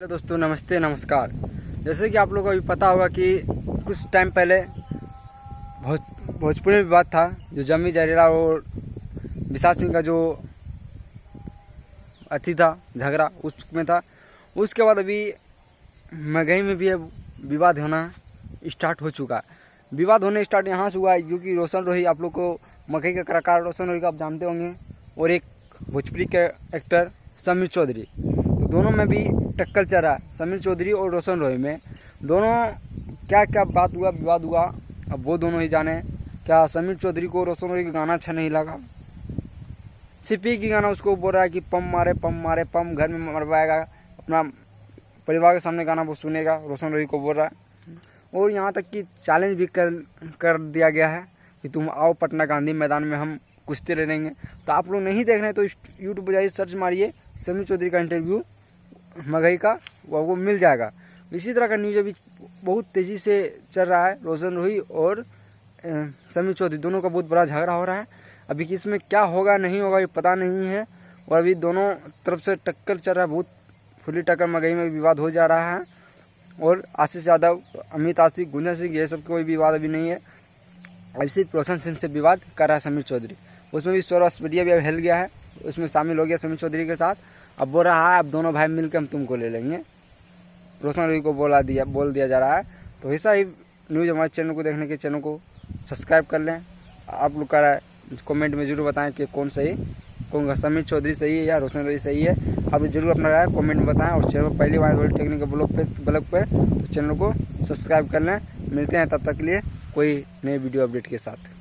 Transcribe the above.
Hello दोस्तों, नमस्ते नमस्कार। जैसे कि आप लोगों को अभी पता होगा कि कुछ टाइम पहले भोजपुरी में विवाद था, जो जम्मी जहरीला और विशाल सिंह का जो अथी था, झगड़ा उसमें था। उसके बाद अभी मगही में भी विवाद होना स्टार्ट हो चुका है। विवाद होने स्टार्ट यहाँ से हुआ है क्योंकि रोशन रोही, आप लोग को मगही का कलाकार रोशन रोही का आप जानते होंगे, और एक भोजपुरी के एक्टर समीर चौधरी, दोनों में भी टक्कर चल रहा है। समीर चौधरी और रोशन रोही में दोनों क्या क्या बात हुआ, विवाद हुआ, अब वो दोनों ही जाने। क्या समीर चौधरी को रोशन रोही का गाना अच्छा नहीं लगा? सिर्फ एक ही गाना उसको बोल रहा है कि पम मारे पम, घर में मरवाएगा, अपना परिवार के सामने गाना वो सुनेगा, रोशन रोही को बोल रहा है। और यहाँ तक कि चैलेंज भी कर दिया गया है कि तुम आओ पटना गांधी मैदान में, हम कुश्ती लड़ेंगे। तो आप लोग नहीं देख रहे तो यूट्यूब पर जाइए, सर्च मारिए समीर चौधरी का इंटरव्यू मगही का, वो मिल जाएगा। इसी तरह का न्यूज़ अभी बहुत तेज़ी से चल रहा है। रोशन रोही और समीर चौधरी दोनों का बहुत बड़ा झगड़ा हो रहा है। अभी इसमें क्या होगा नहीं होगा ये पता नहीं है, और अभी दोनों तरफ से टक्कर चल रहा है, बहुत खुली टक्कर मगही में विवाद हो जा रहा है। और आशीष यादव, अमित आशिक, गुंजन सिंह, ये सब कोई विवाद अभी नहीं है। अभी सिर्फ रोशन सिंह से विवाद कर रहा है समीर चौधरी। उसमें भी सोशल मीडिया भी अब हिल गया है, उसमें शामिल हो गया समीर चौधरी के साथ। अब बोल रहा है अब दोनों भाई मिलकर हम तुमको ले लेंगे, रोशन रोही को बोल दिया जा रहा है। तो ऐसा ही न्यूज़ हमारे चैनल को देखने के चैनल को सब्सक्राइब कर लें। आप लोग का कमेंट में जरूर बताएं कि कौन समीर चौधरी सही है या रोशन रोही सही है। आप जरूर अपना राय कमेंट में बताएं, और चैनल को पहली बार टेक्निकल ब्लॉग पे तो चैनल को सब्सक्राइब कर लें। मिलते हैं तब तक के लिए कोई नई वीडियो अपडेट के साथ।